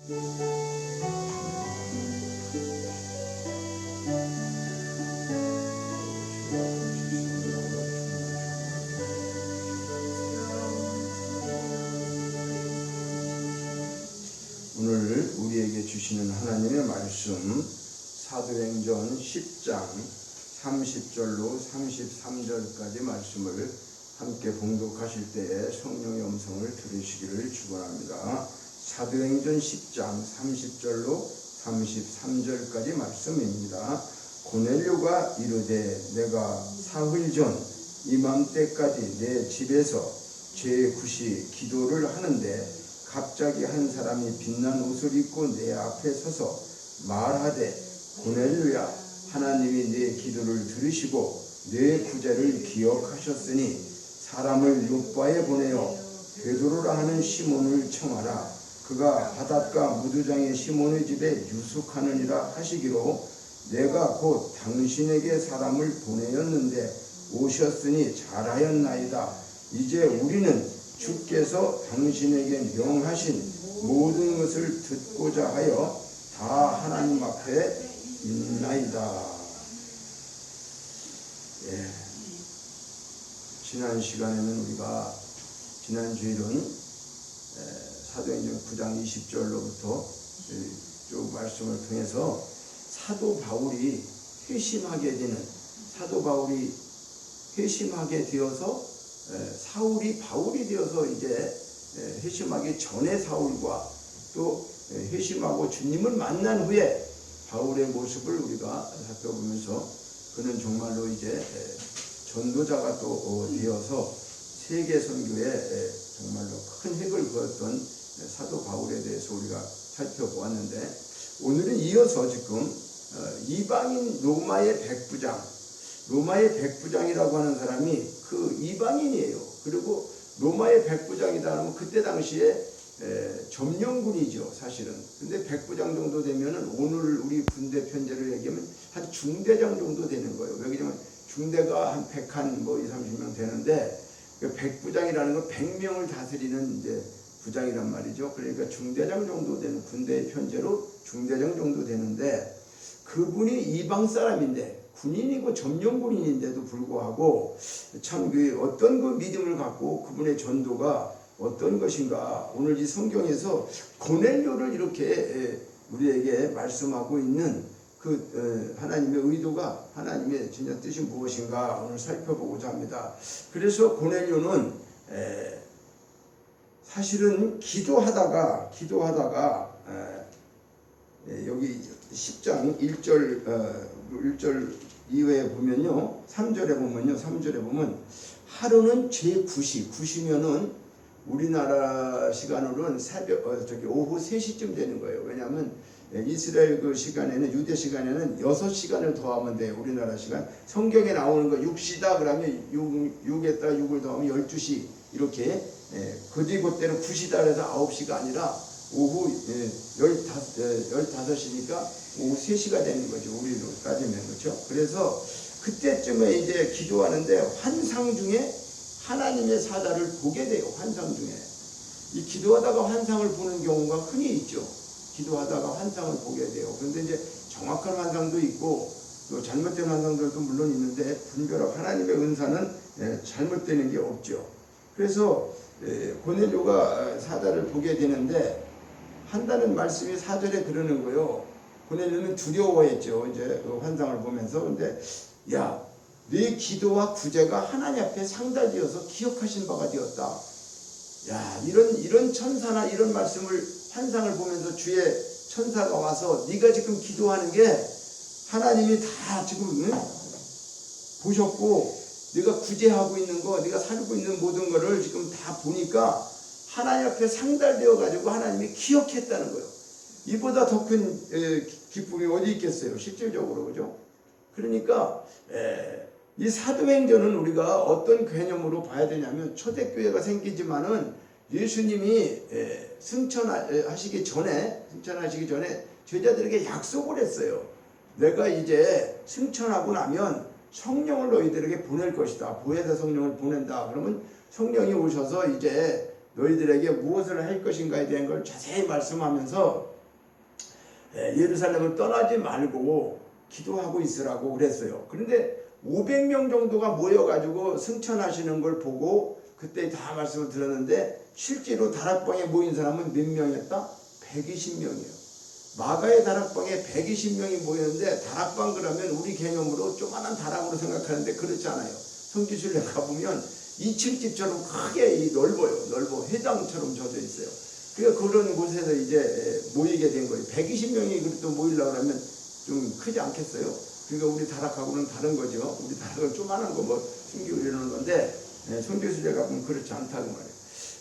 오늘 우리에게 주시는 하나님의 말씀 사도행전 10장 30절로 33절까지 말씀을 함께 봉독하실 때에 성령의 음성을 들으시기를 축원합니다. 사도행전 10장 30절로 33절까지 말씀입니다. 고넬료가 이르되 내가 사흘 전 이맘때까지 내 집에서 제9시 기도를 하는데 갑자기 한 사람이 빛난 옷을 입고 내 앞에 서서 말하되 고넬료야, 하나님이 내 기도를 들으시고 내 구제를 기억하셨으니 사람을 요바에 보내어 베드로라 하는 시몬을 청하라. 그가 바닷가 무두장의 시몬의 집에 유숙하느니라 하시기로 내가 곧 당신에게 사람을 보내었는데 오셨으니 잘하였나이다. 이제 우리는 주께서 당신에게 명하신 모든 것을 듣고자 하여 다 하나님 앞에 있나이다. 지난 시간에는 우리가 지난 주일은 사도행전 9장 20절로부터 쭉 말씀을 통해서 사도 바울이 회심하게 되어서 사울이 바울이 되어서 이제 회심하기 전에 사울과 또 회심하고 주님을 만난 후에 바울의 모습을 우리가 살펴보면서 그는 정말로 이제 전도자가 또 되어서 세계 선교에 정말로 큰 획을 그었던 사도 바울에 대해서 우리가 살펴보았는데, 오늘은 이어서 지금 이방인 로마의 백부장이라고 하는 사람이 그 이방인이에요. 그리고 로마의 백부장이다 하면 그때 당시에 점령군이죠, 사실은. 근데 백부장 정도 되면은 오늘 우리 군대 편제를 얘기하면 한 중대장 정도 되는 거예요. 왜냐면 중대가 한 100한 뭐 20-30명 되는데 그 백부장이라는 건 100명을 다스리는 이제 부장이란 말이죠. 그러니까 중대장 정도 되는, 군대의 편제로 중대장 정도 되는데, 그분이 이방 사람인데 군인이고 점령군인인데도 불구하고 참 어떤 그 믿음을 갖고 그분의 전도가 어떤 것인가, 오늘 이 성경에서 고넬료를 이렇게 우리에게 말씀하고 있는 그 하나님의 의도가, 하나님의 진짜 뜻이 무엇인가 오늘 살펴보고자 합니다. 그래서 고넬료는 사실은 기도하다가 여기 10장 1절 이후에 보면요, 3절에 보면 하루는 제9시면은 우리나라 시간으로는 오후 3시쯤 되는 거예요. 왜냐하면 이스라엘 그 시간에는, 유대 시간에는 6시간을 더하면 돼요. 우리나라 시간. 성경에 나오는 거 6시다 그러면 6에다가 6을 더하면 12시 이렇게, 그때는 9시다 그래서 9시가 아니라 오후 15시니까 오후 3시가 되는 거죠. 우리로 따지면. 그렇죠? 그래서 그때쯤에 이제 기도하는데 환상 중에 하나님의 사자를 보게 돼요. 환상 중에. 이 기도하다가 환상을 보는 경우가 흔히 있죠. 기도하다가 환상을 보게 돼요. 그런데 이제 정확한 환상도 있고 또 잘못된 환상들도 물론 있는데, 분별하고 하나님의 은사는 잘못되는 게 없죠. 그래서 고넬료가 사자를 보게 되는데 한다는 말씀이 4절에 그러는 거예요. 고넬료는 두려워했죠. 이제 그 환상을 보면서. 근데 야, 네 기도와 구제가 하나님 앞에 상달되어서 기억하신 바가 되었다. 야, 이런 천사나 이런 말씀을, 환상을 보면서 주의 천사가 와서 네가 지금 기도하는 게 하나님이 다 지금 보셨고, 네가 구제하고 있는 거, 네가 살고 있는 모든 거를 지금 다 보니까 하나님 앞에 상달되어 가지고 하나님이 기억했다는 거예요. 이보다 더 큰 기쁨이 어디 있겠어요, 실질적으로. 그죠? 그러니까 이 사도행전은 우리가 어떤 개념으로 봐야 되냐면, 초대교회가 생기지만은 예수님이 승천하시기 전에 제자들에게 약속을 했어요. 내가 이제 승천하고 나면 성령을 너희들에게 보낼 것이다. 보혜사 성령을 보낸다. 그러면 성령이 오셔서 이제 너희들에게 무엇을 할 것인가에 대한 걸 자세히 말씀하면서 예루살렘을 떠나지 말고 기도하고 있으라고 그랬어요. 그런데 500명 정도가 모여가지고 승천하시는 걸 보고 그때 다 말씀을 들었는데 실제로 다락방에 모인 사람은 몇 명이었다? 120명이에요. 마가의 다락방에 120명이 모였는데 다락방 그러면 우리 개념으로 조그만한 다락으로 생각하는데 그렇지 않아요. 성지순례 가보면 2층 집처럼 크게 넓어요. 넓어 회당처럼 젖어 있어요. 그러니까 그런 곳에서 이제 모이게 된 거예요. 120명이 그래도 모이려고 하면 좀 크지 않겠어요? 그러니까 우리 다락하고는 다른 거죠. 우리 다락은 조그만한 거 뭐 숨기고 이러는 건데 성지순례 가보면 그렇지 않다고 말이에요.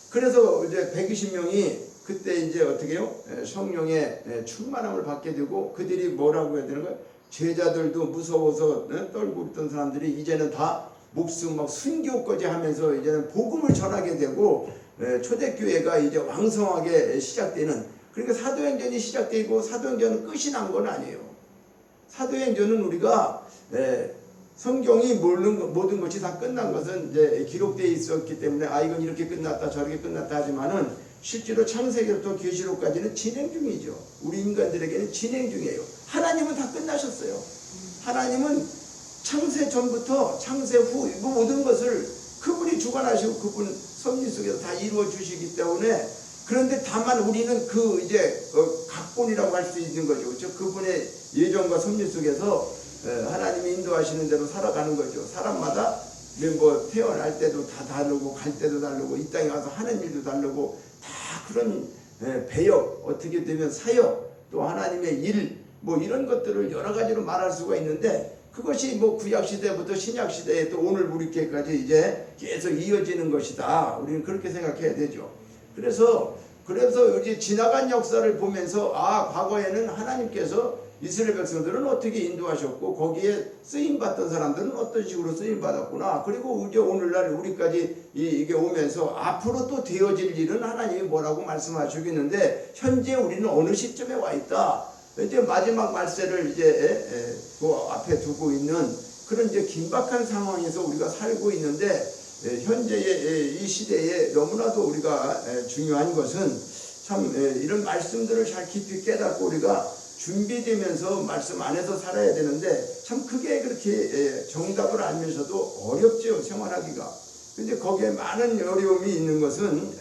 그래서 이제 120명이 그때 이제 어떻게 해요? 성령의 충만함을 받게 되고 그들이 뭐라고 해야 되는 거예요? 제자들도 무서워서 떨고 있던 사람들이 이제는 다 목숨 막 순교까지 하면서 이제는 복음을 전하게 되고 초대교회가 이제 왕성하게 시작되는, 그러니까 사도행전이 시작되고 사도행전은 끝이 난 건 아니에요. 사도행전은 우리가 성경이 모든 것이 다 끝난 것은 이제 기록되어 있었기 때문에 이건 이렇게 끝났다 저렇게 끝났다 하지만은 실제로 창세기부터 계시록까지는 진행 중이죠. 우리 인간들에게는 진행 중이에요. 하나님은 다 끝나셨어요. 하나님은 창세 전부터 창세 후 모든 것을 그분이 주관하시고 그분 섭리 속에서 다 이루어 주시기 때문에, 그런데 다만 우리는 그 이제 각본이라고 할 수 있는 거죠. 그렇죠? 그분의 예정과 섭리 속에서 하나님이 인도하시는 대로 살아가는 거죠. 사람마다 뭐 태어날 때도 다 다르고 갈 때도 다르고 이 땅에 와서 하는 일도 다르고 다 그런 배역, 어떻게 되면 사역, 또 하나님의 일, 뭐 이런 것들을 여러 가지로 말할 수가 있는데, 그것이 뭐 구약 시대부터 신약 시대에 또 오늘 우리께까지 이제 계속 이어지는 것이다. 우리는 그렇게 생각해야 되죠. 그래서 이제 지나간 역사를 보면서 과거에는 하나님께서 이스라엘 백성들은 어떻게 인도하셨고 거기에 쓰임 받던 사람들은 어떤 식으로 쓰임 받았구나. 그리고 이제 오늘날 우리까지 이게 오면서 앞으로 또 되어질 일은 하나님이 뭐라고 말씀하시겠는데, 현재 우리는 어느 시점에 와 있다. 이제 마지막 말세를 이제 그 앞에 두고 있는 그런 이제 긴박한 상황에서 우리가 살고 있는데, 현재의 이 시대에 너무나도 우리가 중요한 것은 참 이런 말씀들을 잘 깊이 깨닫고 우리가 준비되면서 말씀 안에서 살아야 되는데, 참 그게 그렇게 정답을 알면서도 어렵죠, 생활하기가. 근데 거기에 많은 어려움이 있는 것은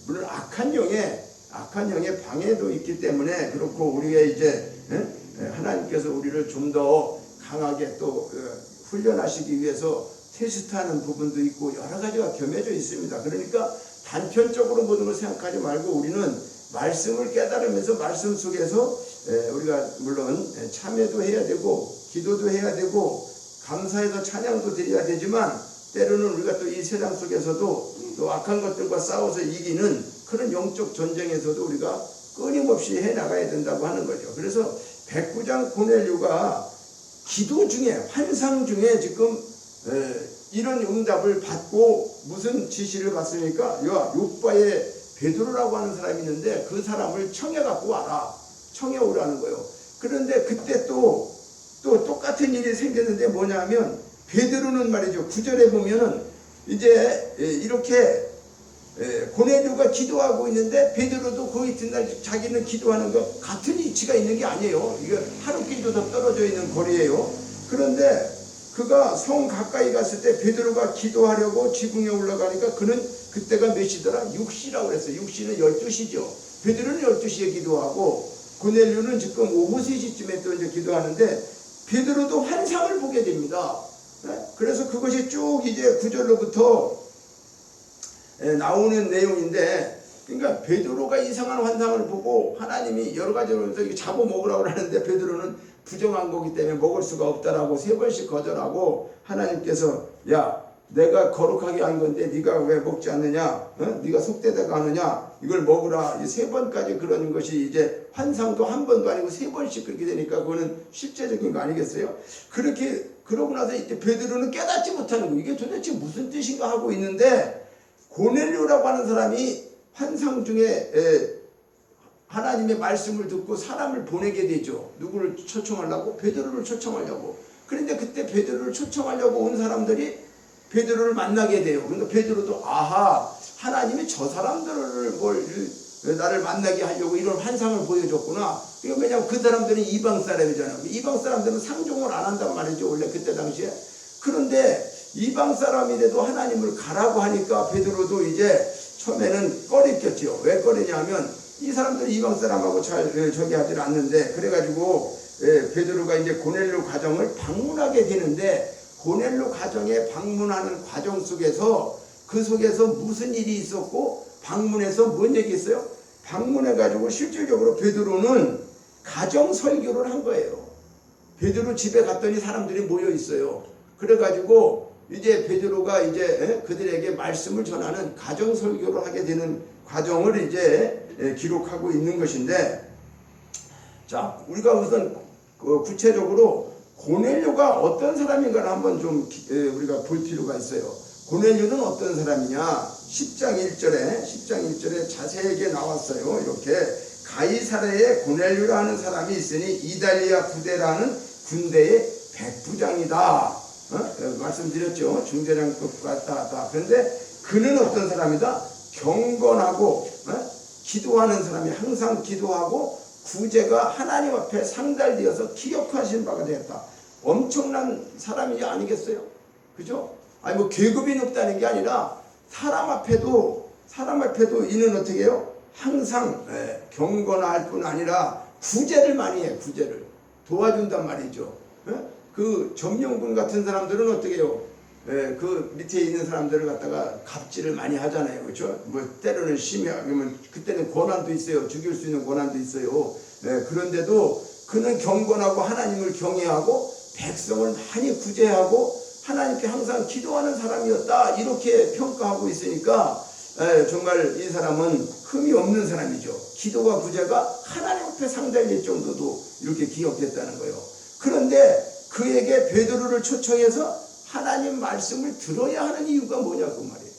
물론 악한 영의 방해도 있기 때문에 그렇고, 우리가 이제 하나님께서 우리를 좀 더 강하게 또 훈련하시기 위해서 테스트하는 부분도 있고 여러 가지가 겸해져 있습니다. 그러니까 단편적으로 모든 걸 생각하지 말고 우리는 말씀을 깨달으면서 말씀 속에서 우리가 물론 참여도 해야 되고 기도도 해야 되고 감사해서 찬양도 드려야 되지만, 때로는 우리가 또 이 세상 속에서도 또 악한 것들과 싸워서 이기는 그런 영적 전쟁에서도 우리가 끊임없이 해나가야 된다고 하는 거죠. 그래서 백부장 고넬료가 기도 중에, 환상 중에 지금 이런 응답을 받고 무슨 지시를 받습니까? 요바에 베드로라고 하는 사람이 있는데 그 사람을 청해 갖고 와라. 청해 오라는 거예요. 그런데 그때 또 똑같은 일이 생겼는데 뭐냐면, 베드로는 말이죠. 9절에 보면은 이제 이렇게 고넬료가 기도하고 있는데 베드로도 그 이튿날 자기는 기도하는 거 같은 위치가 있는 게 아니에요. 이거 하루길도 더 떨어져 있는 거리예요. 그런데 그가 성 가까이 갔을 때 베드로가 기도하려고 지붕에 올라가니까 그는 그때가 몇 시더라? 6시라고 그랬어요. 6시는 12시죠. 베드로는 12시에 기도하고 고넬료는 지금 오후 3시쯤에 또 이제 기도하는데 베드로도 환상을 보게 됩니다. 그래서 그것이 쭉 이제 9절로부터 나오는 내용인데, 그러니까 베드로가 이상한 환상을 보고 하나님이 여러 가지로 잡아 먹으라고 하는데 베드로는 부정한 거기 때문에 먹을 수가 없다라고 3번씩 거절하고, 하나님께서 내가 거룩하게 한 건데 네가 왜 먹지 않느냐, 네가 속되다가 하느냐, 이걸 먹으라. 3번까지 그런 것이 이제 환상도 한 번도 아니고 3번씩 그렇게 되니까 그거는 실제적인 거 아니겠어요? 그러고 나서 이제 베드로는 깨닫지 못하는 거, 이게 도대체 무슨 뜻인가 하고 있는데, 고넬료라고 하는 사람이 환상 중에 하나님의 말씀을 듣고 사람을 보내게 되죠. 누구를 초청하려고? 베드로를 초청하려고. 그런데 그때 베드로를 초청하려고 온 사람들이 베드로를 만나게 돼요. 그러니까 베드로도 하나님이 저 사람들을 나를 만나게 하려고 이런 환상을 보여줬구나. 이거 왜냐면 그 사람들은 이방 사람이잖아요. 이방 사람들은 상종을 안 한단 말이죠. 원래 그때 당시에. 그런데 이방 사람이라도 하나님을 가라고 하니까 베드로도 이제 처음에는 꺼렸겠죠. 왜 꺼리냐면 이 사람들이 이방 사람하고 잘 저기 하질 않는데, 그래가지고 베드로가 이제 고넬료 가정을 방문하게 되는데, 고넬료 가정에 방문하는 과정 속에서 그 속에서 무슨 일이 있었고 방문해서 뭔 얘기했어요? 방문해가지고 실질적으로 베드로는 가정 설교를 한 거예요. 베드로 집에 갔더니 사람들이 모여 있어요. 그래가지고 이제 베드로가 이제 그들에게 말씀을 전하는 가정 설교를 하게 되는 과정을 이제 기록하고 있는 것인데, 자, 우리가 우선 구체적으로 고넬료가 어떤 사람인가를 한번 좀 우리가 볼 필요가 있어요. 고넬료는 어떤 사람이냐? 10장 1절에 자세하게 나왔어요. 이렇게 가이사랴에 고넬료라는 사람이 있으니 이달리아 부대라는 군대의 백부장이다. 말씀드렸죠. 중대장급 같다. 그런데 그는 어떤 사람이다? 경건하고 기도하는 사람이, 항상 기도하고 구제가 하나님 앞에 상달되어서 기억하신 바가 되었다. 엄청난 사람이 아니겠어요? 그죠? 아니 뭐 계급이 높다는 게 아니라 사람 앞에도 이는 어떻게 해요? 항상 경건할 뿐 아니라 구제를 많이 해. 구제를 도와준단 말이죠. 그 점령군 같은 사람들은 어떻게 해요? 그 밑에 있는 사람들을 갖다가 갑질을 많이 하잖아요. 그렇죠? 뭐 때로는 심해하면 그때는 권한도 있어요. 죽일 수 있는 권한도 있어요. 그런데도 그는 경건하고 하나님을 경외하고 백성을 많이 구제하고 하나님께 항상 기도하는 사람이었다. 이렇게 평가하고 있으니까 정말 이 사람은 흠이 없는 사람이죠. 기도와 구제가 하나님 앞에 상달릴 정도도 이렇게 기억됐다는 거예요. 그런데 그에게 베드로를 초청해서 하나님 말씀을 들어야 하는 이유가 뭐냐고 말이에요.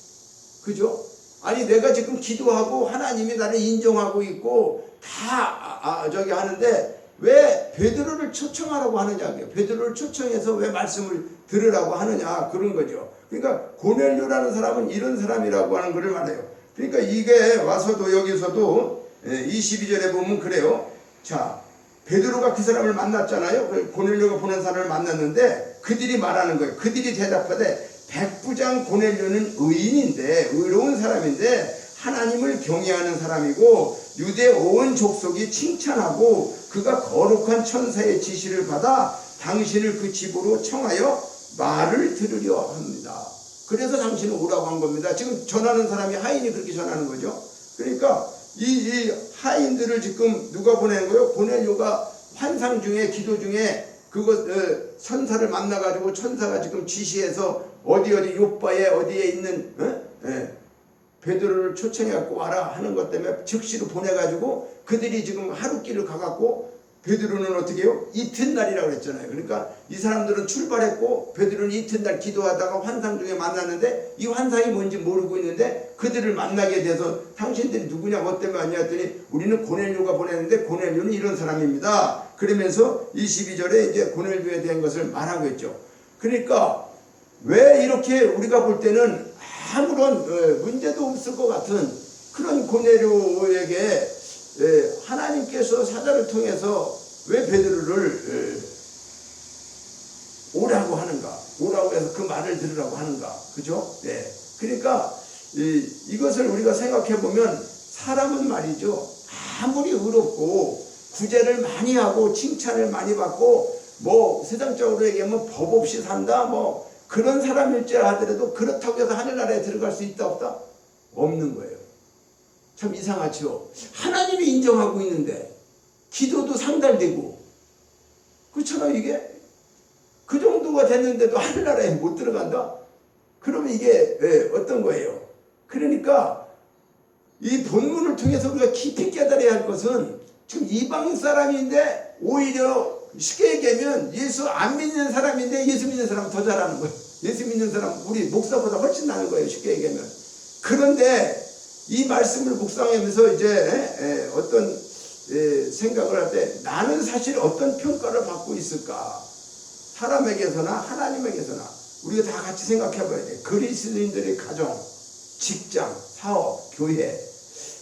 그죠? 아니 내가 지금 기도하고 하나님이 나를 인정하고 있고 다 저기 하는데 왜 베드로를 초청하라고 하느냐고요. 베드로를 초청해서 왜 말씀을 들으라고 하느냐, 그런 거죠. 그러니까 고넬료라는 사람은 이런 사람이라고 하는 것을 말해요. 그러니까 이게 와서도 여기서도 22절에 보면 그래요. 자, 베드로가 그 사람을 만났잖아요. 고넬료가 보낸 사람을 만났는데 그들이 말하는 거예요. 그들이 대답하되 백부장 고넬료는 의인인데, 의로운 사람인데 하나님을 경외하는 사람이고 유대 온 족속이 칭찬하고 그가 거룩한 천사의 지시를 받아 당신을 그 집으로 청하여 말을 들으려 합니다. 그래서 당신은 오라고 한 겁니다. 지금 전하는 사람이 하인이 그렇게 전하는 거죠. 그러니까 이 하인들을 지금 누가 보내는 거예요? 고넬료가 환상 중에, 기도 중에 천사를 만나가지고 천사가 지금 지시해서 어디 요바에 어디에 있는 베드로를 초청해갖고 와라 하는 것 때문에 즉시로 보내가지고 그들이 지금 하루길을 가갖고 베드로는 어떻게 해요? 이튿날이라고 그랬잖아요. 그러니까 이 사람들은 출발했고 베드로는 이튿날 기도하다가 환상 중에 만났는데 이 환상이 뭔지 모르고 있는데 그들을 만나게 돼서 당신들이 누구냐, 뭐 때문에 왔냐 했더니 우리는 고넬료가 보냈는데 고넬료는 이런 사람입니다. 그러면서 22절에 이제 고넬료에 대한 것을 말하고 있죠. 그러니까 왜 이렇게 우리가 볼 때는 아무런 문제도 없을 것 같은 그런 고넬료에게 하나님께서 사자를 통해서 왜 베드로를 오라고 하는가, 오라고 해서 그 말을 들으라고 하는가, 그죠? 그러니까 이것을 우리가 생각해 보면 사람은 말이죠, 아무리 의롭고 구제를 많이 하고 칭찬을 많이 받고 뭐 세상적으로 얘기하면 법 없이 산다, 뭐 그런 사람일지라 하더라도 그렇다고 해서 하늘나라에 들어갈 수 있다 없다? 없는 거예요. 참 이상하죠. 하나님이 인정하고 있는데 기도도 상달되고 그렇잖아요. 이게 그 정도가 됐는데도 하늘나라에 못 들어간다? 그러면 이게 어떤 거예요? 그러니까 이 본문을 통해서 우리가 깊이 깨달아야 할 것은 지금 이방 사람인데 오히려 쉽게 얘기하면 예수 안 믿는 사람인데 예수 믿는 사람은 더 잘하는 거예요. 예수 믿는 사람 우리 목사보다 훨씬 나은 거예요. 쉽게 얘기하면. 그런데 이 말씀을 묵상하면서 이제 어떤 생각을 할 때 나는 사실 어떤 평가를 받고 있을까? 사람에게서나 하나님에게서나 우리가 다 같이 생각해 봐야 돼. 그리스도인들의 가정, 직장, 사업, 교회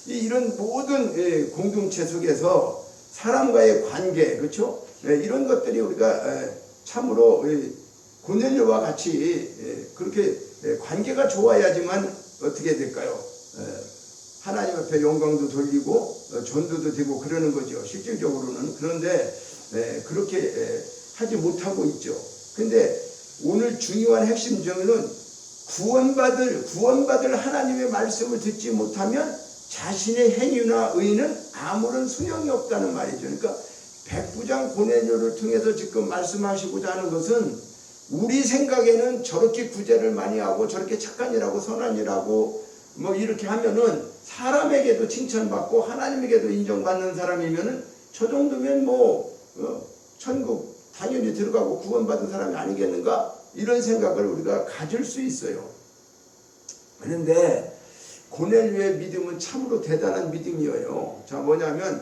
이런 모든 공동체 속에서 사람과의 관계, 그렇죠? 이런 것들이 우리가 참으로 고넬료와 같이 그렇게 관계가 좋아야지만 어떻게 될까요? 하나님 앞에 영광도 돌리고 전도도 되고 그러는 거죠. 실질적으로는. 그런데 그렇게 하지 못하고 있죠. 근데 오늘 중요한 핵심 중에는 구원받을 하나님의 말씀을 듣지 못하면 자신의 행위나 의는 아무런 소용이 없다는 말이죠. 그러니까 백부장 고넬료를 통해서 지금 말씀하시고자 하는 것은 우리 생각에는 저렇게 구제를 많이 하고 저렇게 착한 일하고 선한 일하고 뭐 이렇게 하면은 사람에게도 칭찬받고 하나님에게도 인정받는 사람이면은 저 정도면 뭐 천국 당연히 들어가고 구원받은 사람이 아니겠는가? 이런 생각을 우리가 가질 수 있어요. 그런데 고넬료의 믿음은 참으로 대단한 믿음이에요. 자, 뭐냐면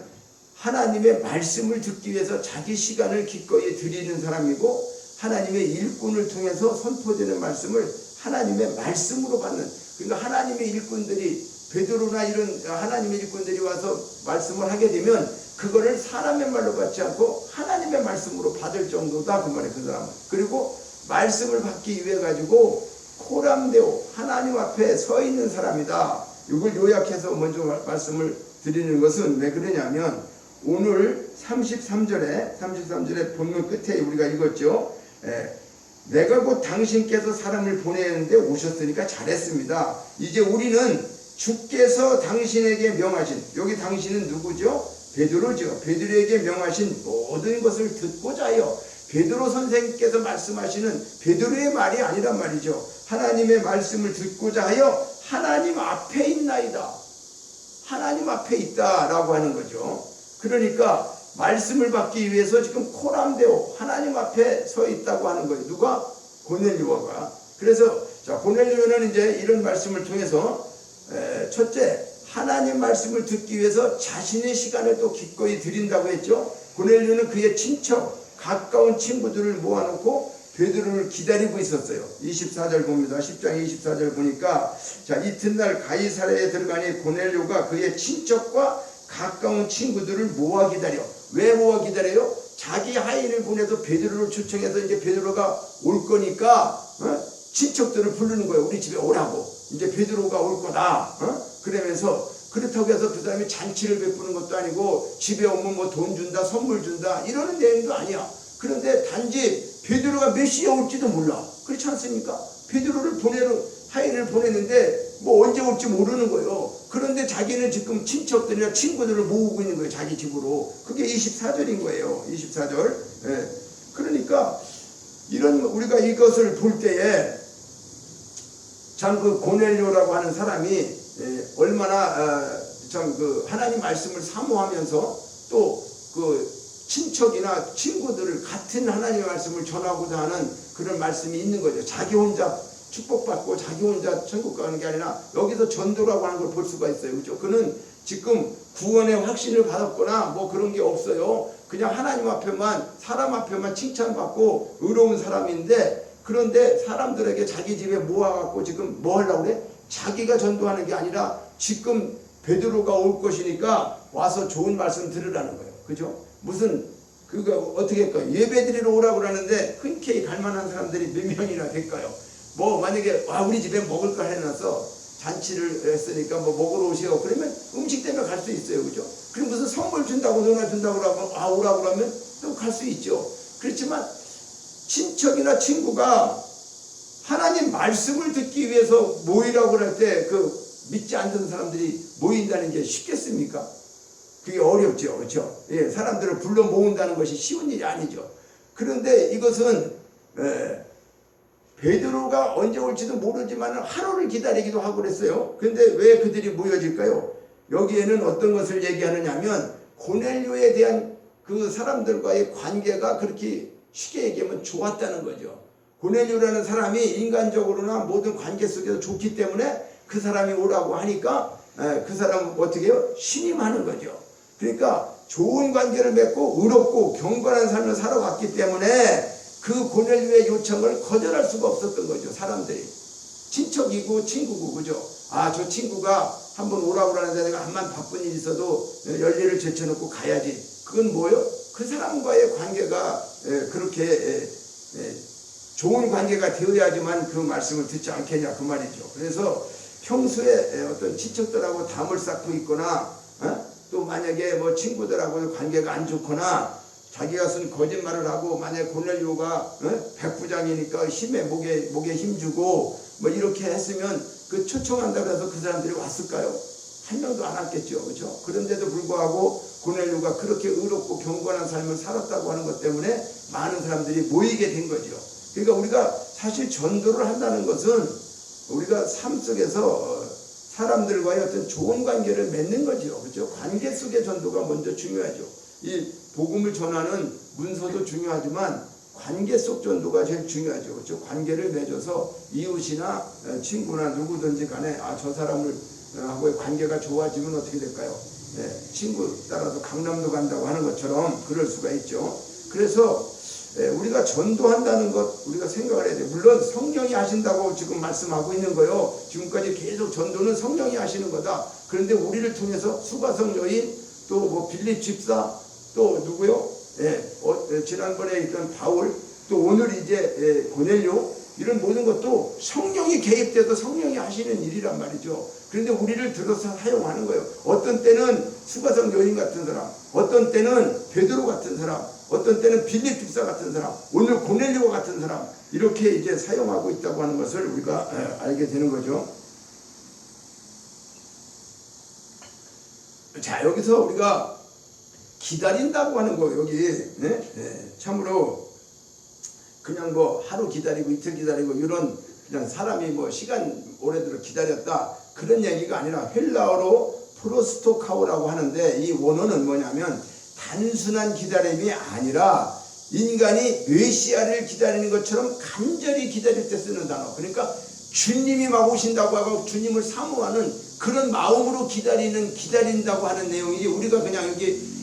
하나님의 말씀을 듣기 위해서 자기 시간을 기꺼이 드리는 사람이고 하나님의 일꾼을 통해서 선포되는 말씀을 하나님의 말씀으로 받는, 그러니까 하나님의 일꾼들이 베드로나 이런 하나님의 일꾼들이 와서 말씀을 하게 되면 그거를 사람의 말로 받지 않고 하나님의 말씀으로 받을 정도다 그 말이에요. 그 사람은. 그리고 말씀을 받기 위해 가지고 코람데오 하나님 앞에 서 있는 사람이다. 이걸 요약해서 먼저 말씀을 드리는 것은 왜 그러냐면 오늘 33절에 본문 끝에 우리가 읽었죠. 내가 곧 당신께서 사람을 보내는데 오셨으니까 잘했습니다. 이제 우리는 주께서 당신에게 명하신, 여기 당신은 누구죠? 베드로죠. 베드로에게 명하신 모든 것을 듣고자 하여, 베드로 선생님께서 말씀하시는 베드로의 말이 아니란 말이죠. 하나님의 말씀을 듣고자 하여 하나님 앞에 있나이다. 하나님 앞에 있다라고 하는 거죠. 그러니까 말씀을 받기 위해서 지금 코람데오 하나님 앞에 서 있다고 하는 거예요. 누가? 고넬료가. 그래서 자, 고넬료는 이제 이런 말씀을 통해서 첫째, 하나님 말씀을 듣기 위해서 자신의 시간을 또 기꺼이 드린다고 했죠. 고넬료는 그의 친척, 가까운 친구들을 모아놓고 베드로를 기다리고 있었어요. 24절 봅니다. 10장 24절 보니까 자, 이튿날 가이사랴에 들어가니 고넬료가 그의 친척과 가까운 친구들을 모아 기다려. 왜 모아 기다려요? 자기 하인을 보내서 베드로를 초청해서 이제 베드로가 올 거니까 친척들을 부르는 거예요. 우리 집에 오라고. 이제 베드로가 올 거다. 그러면서 그렇다고 해서 그 사람이 잔치를 베푸는 것도 아니고 집에 오면 뭐 돈 준다, 선물 준다 이러는 내용도 아니야. 그런데 단지 베드로가 몇 시에 올지도 몰라. 그렇지 않습니까? 베드로를 하인을 보냈는데 뭐 언제 올지 모르는 거예요. 그런데 자기는 지금 친척들이나 친구들을 모으고 있는 거예요. 자기 집으로. 그게 24절인 거예요. 24절. 예. 그러니까 이런 우리가 이것을 볼 때에 참 그 고넬료라고 하는 사람이 얼마나 참 그 하나님 말씀을 사모하면서 또 그 친척이나 친구들을 같은 하나님의 말씀을 전하고자 하는 그런 말씀이 있는 거죠. 자기 혼자 축복받고 자기 혼자 천국 가는 게 아니라 여기서 전도라고 하는 걸 볼 수가 있어요. 그렇죠? 그는 지금 구원의 확신을 받았거나 뭐 그런 게 없어요. 그냥 하나님 앞에만, 사람 앞에만 칭찬받고 의로운 사람인데, 그런데 사람들에게 자기 집에 모아갖고 지금 뭐 하려고 그래? 자기가 전도하는 게 아니라 지금 베드로가 올 것이니까 와서 좋은 말씀 들으라는 거예요. 그죠? 무슨 그거 어떻게 할까요? 예배드리러 오라고 그러는데 흔쾌히 갈 만한 사람들이 몇 명이나 될까요? 뭐 만약에 우리 집에 먹을 거 해놔서 잔치를 했으니까 뭐 먹으러 오세요. 그러면 음식 때문에 갈 수 있어요. 그죠? 그럼 무슨 선물 준다고 너나 준다고 그러면 오라고 그러면 또 갈 수 있죠. 그렇지만 친척이나 친구가 하나님 말씀을 듣기 위해서 모이라고 할 때 그 믿지 않는 사람들이 모인다는 게 쉽겠습니까? 그게 어렵죠. 그렇죠? 예, 사람들을 불러 모은다는 것이 쉬운 일이 아니죠. 그런데 이것은 베드로가 언제 올지도 모르지만 하루를 기다리기도 하고 그랬어요. 그런데 왜 그들이 모여질까요? 여기에는 어떤 것을 얘기하느냐면 고넬료에 대한 그 사람들과의 관계가 그렇게 쉽게 얘기하면 좋았다는 거죠. 고넬료라는 사람이 인간적으로나 모든 관계 속에서 좋기 때문에 그 사람이 오라고 하니까 그 사람은 어떻게 해요? 신임하는 거죠. 그러니까 좋은 관계를 맺고 의롭고 경건한 삶을 살아왔기 때문에 그 고넬료의 요청을 거절할 수가 없었던 거죠. 사람들이 친척이고 친구고, 그죠? 저 친구가 한번 오라고 그러는데 내가 한만 바쁜 일 있어도 열일을 제쳐놓고 가야지. 그건 뭐요? 그 사람과의 관계가 그렇게 좋은 관계가 되어야지만 그 말씀을 듣지 않겠냐 그 말이죠. 그래서 평소에 어떤 친척들하고 담을 쌓고 있거나 또 만약에 뭐 친구들하고 관계가 안 좋거나 자기가 쓴 거짓말을 하고 만약에 고넬료가 백부장이니까 목에 힘주고 뭐 이렇게 했으면 그 초청한다고 해서 그 사람들이 왔을까요? 한 명도 안 왔겠죠. 그렇죠? 그런데도 불구하고 고넬료가 그렇게 의롭고 경건한 삶을 살았다고 하는 것 때문에 많은 사람들이 모이게 된 거죠. 그러니까 우리가 사실 전도를 한다는 것은 우리가 삶 속에서 사람들과의 어떤 좋은 관계를 맺는 거죠. 그렇죠? 관계 속의 전도가 먼저 중요하죠. 이 복음을 전하는 문서도 중요하지만 관계 속 전도가 제일 중요하죠. 그렇죠? 관계를 맺어서 이웃이나 친구나 누구든지 간에 저 사람을 하고의 관계가 좋아지면 어떻게 될까요? 친구 따라서 강남도 간다고 하는 것처럼 그럴 수가 있죠. 그래서 우리가 전도한다는 것 우리가 생각을 해야 돼요. 물론 성령이 하신다고 지금 말씀하고 있는 거요. 지금까지 계속 전도는 성령이 하시는 거다. 그런데 우리를 통해서 수가성 여인 또 뭐 빌립 집사 또 누구요? 지난번에 있던 바울 또 오늘 이제 고넬료 이런 모든 것도 성령이 개입돼서 성령이 하시는 일이란 말이죠. 그런데 우리를 들어서 사용하는 거예요. 어떤 때는 수가성 여인 같은 사람, 어떤 때는 베드로 같은 사람, 어떤 때는 빌립 집사 같은 사람, 오늘 고넬료 같은 사람 이렇게 이제 사용하고 있다고 하는 것을 우리가 알게 되는 거죠. 자, 여기서 우리가 기다린다고 하는 거 여기 참으로 그냥 뭐 하루 기다리고 이틀 기다리고 이런 그냥 사람이 뭐 시간 오래도록 기다렸다 그런 얘기가 아니라 헬라어로 프로스토카오라고 하는데 이 원어는 뭐냐면 단순한 기다림이 아니라 인간이 메시아를 기다리는 것처럼 간절히 기다릴 때 쓰는 단어. 그러니까 주님이 막 오신다고 하고 주님을 사모하는 그런 마음으로 기다린다고 하는 내용이 우리가 그냥 여기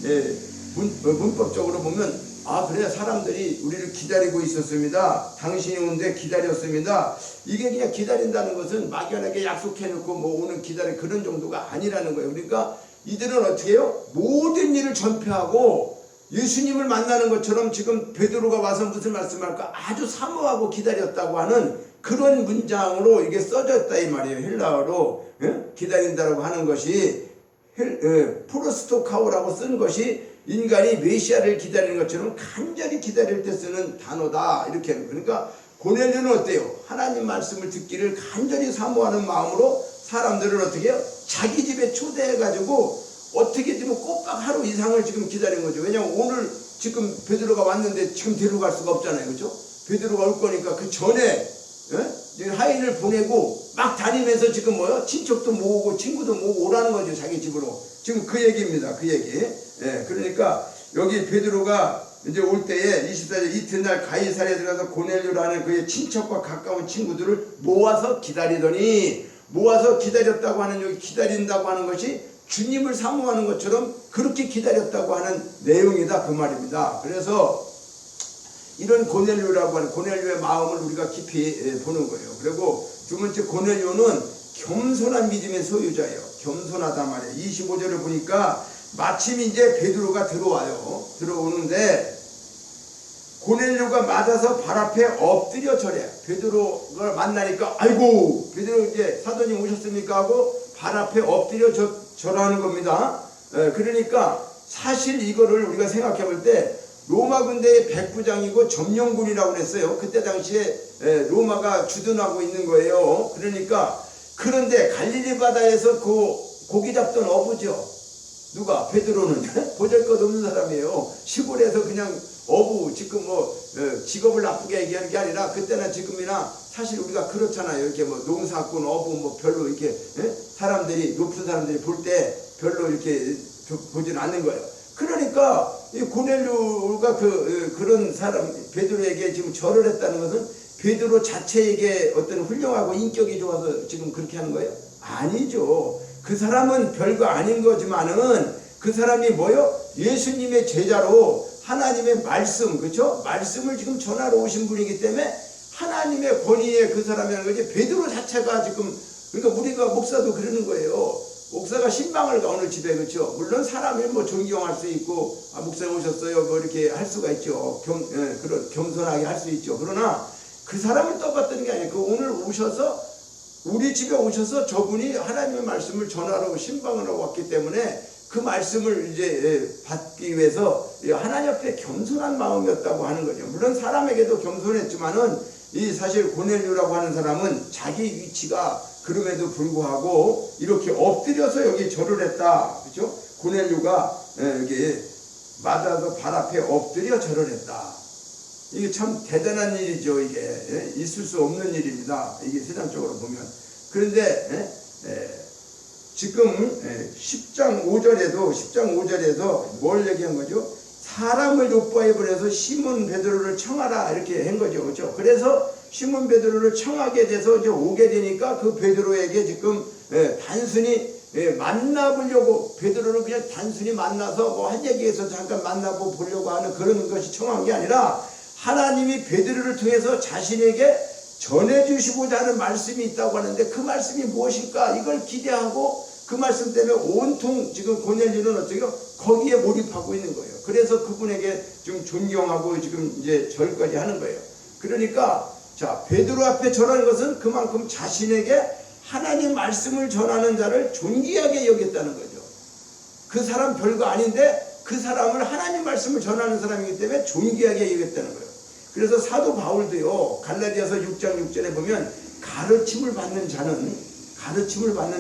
문법적으로 보면 그래 사람들이 우리를 기다리고 있었습니다. 당신이 오는데 기다렸습니다. 이게 그냥 기다린다는 것은 막연하게 약속해놓고 뭐 오늘 기다려 그런 정도가 아니라는 거예요. 그러니까 이들은 어떻게 해요? 모든 일을 전폐하고 예수님을 만나는 것처럼 지금 베드로가 와서 무슨 말씀할까 아주 사모하고 기다렸다고 하는 그런 문장으로 이게 써져 있다 이 말이에요. 헬라어로 기다린다라고 하는 것이 프로스토카오라고 쓴 것이 인간이 메시아를 기다리는 것처럼 간절히 기다릴 때 쓰는 단어다 이렇게 하는 거예요. 그러니까 고넬료는 어때요? 하나님 말씀을 듣기를 간절히 사모하는 마음으로 사람들을 어떻게 해요? 자기 집에 초대해가지고 어떻게 되면 꼬박 하루 이상을 지금 기다린 거죠. 왜냐하면 오늘 지금 베드로가 왔는데 지금 데려갈 수가 없잖아요. 그렇죠? 베드로가 올 거니까 그 전에 하인을 보내고 막 다니면서 지금 뭐요? 친척도 모으고 친구도 모으고 오라는 거죠. 자기 집으로. 지금 그 얘기입니다. 그 얘기. 그러니까 여기 베드로가 이제 올 때에 24절 이튿날 가이사랴에 들어가서 고넬료라는 그의 친척과 가까운 친구들을 모아서 기다리더니 모아서 기다렸다고 하는 여기 기다린다고 하는 것이 주님을 사모하는 것처럼 그렇게 기다렸다고 하는 내용이다 그 말입니다. 그래서 이런 고넬료라고 하는 고넬료의 마음을 우리가 깊이 보는 거예요. 그리고 두 번째 고넬료는 겸손한 믿음의 소유자예요. 겸손하단 말이에요. 25절을 보니까 마침 이제 베드로가 들어오는데 고넬료가 맞아서 발 앞에 엎드려 절해. 베드로를 만나니까 아이고 베드로 이제 사도님 오셨습니까 하고 발 앞에 엎드려 절하는 겁니다. 그러니까 사실 이거를 우리가 생각해 볼 때 로마 군대의 백부장이고 점령군이라고 그랬어요. 그때 당시에 로마가 주둔하고 있는 거예요. 그러니까 그런데 갈릴리 바다에서 그 고기 잡던 어부죠. 누가? 베드로는 보잘것없는 사람이에요. 시골에서 그냥 어부 지금 뭐 직업을 나쁘게 얘기하는 게 아니라 그때나 지금이나 사실 우리가 그렇잖아요. 이렇게 뭐 농사꾼 어부 뭐 별로 이렇게 사람들이 높은 사람들이 볼 때 별로 이렇게 보지는 않는 거예요. 그러니까 이 고넬료가 그런 사람 베드로에게 지금 절을 했다는 것은 베드로 자체에게 어떤 훌륭하고 인격이 좋아서 지금 그렇게 하는 거예요? 아니죠. 그 사람은 별거 아닌 거지만은 그 사람이 뭐요? 예수님의 제자로 하나님의 말씀, 그렇죠? 말씀을 지금 전하러 오신 분이기 때문에 하나님의 권위에 그 사람이라는 거지. 베드로 자체가 지금 그러니까 우리가 목사도 그러는 거예요. 목사가 신방을 가 오늘 집에 그렇죠. 물론 사람이 뭐 존경할 수 있고 목사님 오셨어요 뭐 이렇게 할 수가 있죠. 그런 겸손하게 할 수 있죠. 그러나 그 사람을 떠받드는 게 아니에요. 그 오늘 오셔서 우리 집에 오셔서 저분이 하나님의 말씀을 전하러 신방을 하고 왔기 때문에 그 말씀을 이제 받기 위해서 하나님 앞에 겸손한 마음이었다고 하는 거죠. 물론 사람에게도 겸손했지만은 이 사실 고넬료라고 하는 사람은 자기 위치가 그럼에도 불구하고 이렇게 엎드려서 여기 절을 했다. 그죠? 고넬료가 여기 맞아서 발 앞에 엎드려 절을 했다. 이게 참 대단한 일이죠. 이게 있을 수 없는 일입니다. 이게 세상적으로 보면. 그런데 지금 10장 5절에도 뭘 얘기한 거죠? 사람을 욕보해 보내서 시몬 베드로를 청하라 이렇게 한 거죠. 그렇죠? 그래서 시몬 베드로를 청하게 돼서 이제 오게 되니까 그 베드로에게 지금 단순히 만나보려고 베드로를 그냥 단순히 만나서 뭐 한 얘기에서 잠깐 만나고 보려고 하는 그런 것이 청한 게 아니라 하나님이 베드로를 통해서 자신에게 전해주시고자 하는 말씀이 있다고 하는데 그 말씀이 무엇일까? 이걸 기대하고 그 말씀 때문에 온통 지금 고넬료는 어떻게요? 거기에 몰입하고 있는 거예요. 그래서 그분에게 좀 존경하고 지금 이제 절까지 하는 거예요. 그러니까 자 베드로 앞에 절하는 것은 그만큼 자신에게 하나님 말씀을 전하는 자를 존귀하게 여겼다는 거죠. 그 사람 별거 아닌데 그 사람을 하나님 말씀을 전하는 사람이기 때문에 존귀하게 여겼다는 거예요. 그래서 사도 바울도요 갈라디아서 6장 6절에 보면 가르침을 받는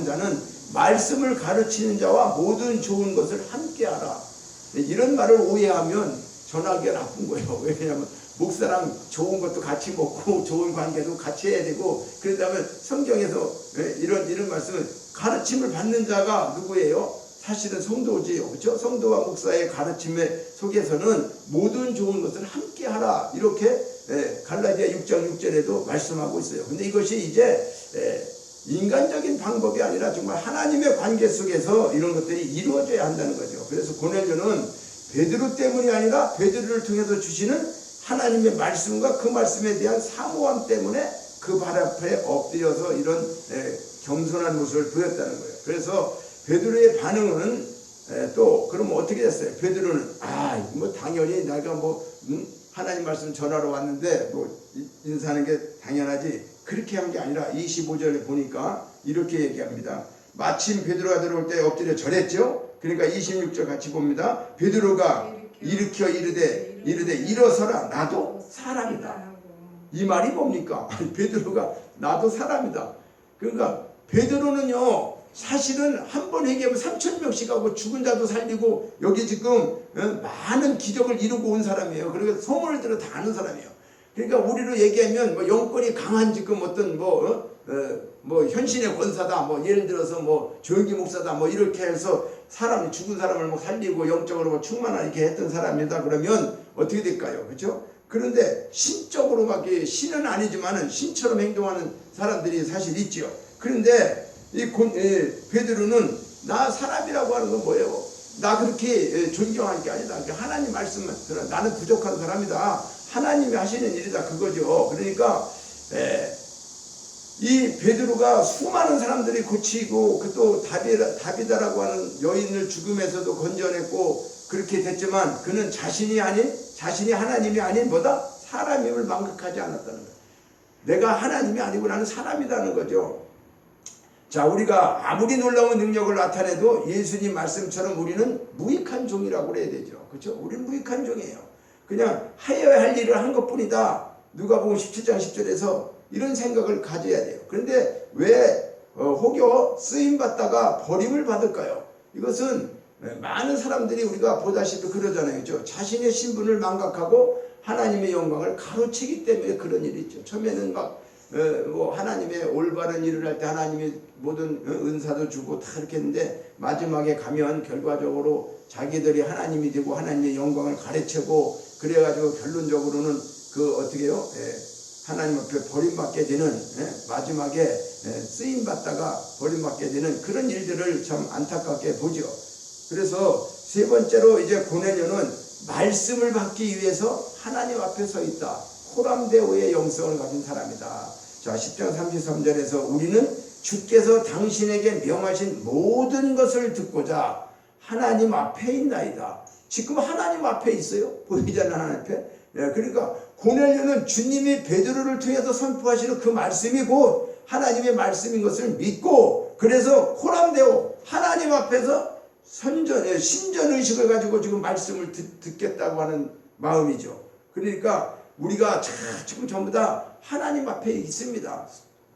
자는 말씀을 가르치는 자와 모든 좋은 것을 함께하라. 이런 말을 오해하면 전하기가 나쁜 거예요. 왜냐하면 목사랑 좋은 것도 같이 먹고 좋은 관계도 같이 해야 되고 그러다면 성경에서 이런 말씀은 가르침을 받는 자가 누구예요? 사실은 성도지요. 그렇죠? 성도와 목사의 가르침에 속에서는 모든 좋은 것을 함께 하라. 이렇게 갈라디아 6장 6절에도 말씀하고 있어요. 근데 이것이 이제 인간적인 방법이 아니라 정말 하나님의 관계 속에서 이런 것들이 이루어져야 한다는 거죠. 그래서 고넬료는 베드로 때문이 아니라 베드로를 통해서 주시는 하나님의 말씀과 그 말씀에 대한 사모함 때문에 그 발 앞에 엎드려서 이런 겸손한 모습을 보였다는 거예요. 그래서 베드로의 반응은 또 그럼 어떻게 됐어요? 베드로는 뭐 당연히 내가 뭐 하나님 말씀 전하러 왔는데 뭐 인사하는 게 당연하지 그렇게 한 게 아니라 25절에 보니까 이렇게 얘기합니다. 마침 베드로가 들어올 때 엎드려 절했죠. 그러니까 26절 같이 봅니다. 베드로가 일으켜 이르되 일어서라 나도 사람이다. 이 말이 뭡니까? 베드로가 나도 사람이다. 그러니까 베드로는요 사실은 한 번 회개하면 3,000명씩 하고 죽은 자도 살리고 여기 지금 많은 기적을 이루고 온 사람이에요. 그리고 소문을 들어 다 아는 사람이에요. 그러니까 우리로 얘기하면 뭐 영권이 강한 지금 어떤 뭐 현신의 권사다 뭐 예를 들어서 뭐 조영기 목사다 뭐 이렇게 해서 사람 죽은 사람을 뭐 살리고 영적으로 뭐 충만하게 이렇게 했던 사람이다 그러면 어떻게 될까요? 그렇죠? 그런데 신적으로 막 신은 아니지만은 신처럼 행동하는 사람들이 사실 있죠. 그런데 베드로는 나 사람이라고 하는 건 뭐예요? 나 그렇게 존경하는 게 아니다. 하나님 말씀은 나는 부족한 사람이다. 하나님이 하시는 일이다 그거죠. 그러니까 이 베드로가 수많은 사람들이 고치고 또 다비다라고 하는 여인을 죽음에서도 건져냈고 그렇게 됐지만 그는 자신이 하나님이 아닌 뭐다? 사람임을 망각하지 않았다는 거예요. 내가 하나님이 아니고 나는 사람이라는 거죠. 자, 우리가 아무리 놀라운 능력을 나타내도 예수님 말씀처럼 우리는 무익한 종이라고 그래야 되죠. 그렇죠? 우리는 무익한 종이에요. 그냥 하여야 할 일을 한 것뿐이다. 누가복음 17장 10절에서 이런 생각을 가져야 돼요. 그런데 왜 혹여 쓰임받다가 버림을 받을까요? 이것은 많은 사람들이 우리가 보다시피 그러잖아요. 그렇죠? 자신의 신분을 망각하고 하나님의 영광을 가로채기 때문에 그런 일이 있죠. 처음에는 뭐 하나님의 올바른 일을 할 때 하나님이 모든 은사도 주고 다 이렇게 했는데 마지막에 가면 결과적으로 자기들이 하나님이 되고 하나님의 영광을 가르치고 그래가지고 결론적으로는 어떻게 해요? 하나님 앞에 버림받게 되는 마지막에 쓰임받다가 버림받게 되는 그런 일들을 참 안타깝게 보죠. 그래서 세 번째로 이제 고넬료는 말씀을 받기 위해서 하나님 앞에 서 있다. 호람데오의 영성을 가진 사람이다. 자, 10장 33절에서 우리는 주께서 당신에게 명하신 모든 것을 듣고자 하나님 앞에 있나이다. 지금 하나님 앞에 있어요. 보이잖아요. 하나님 앞에. 예, 그러니까 고넬료는 주님이 베드로를 통해서 선포하시는 그 말씀이 곧 하나님의 말씀인 것을 믿고, 그래서 호람되어 하나님 앞에서 신전의식을 가지고 지금 말씀을 듣겠다고 하는 마음이죠. 그러니까 우리가 지금 전부 다 하나님 앞에 있습니다.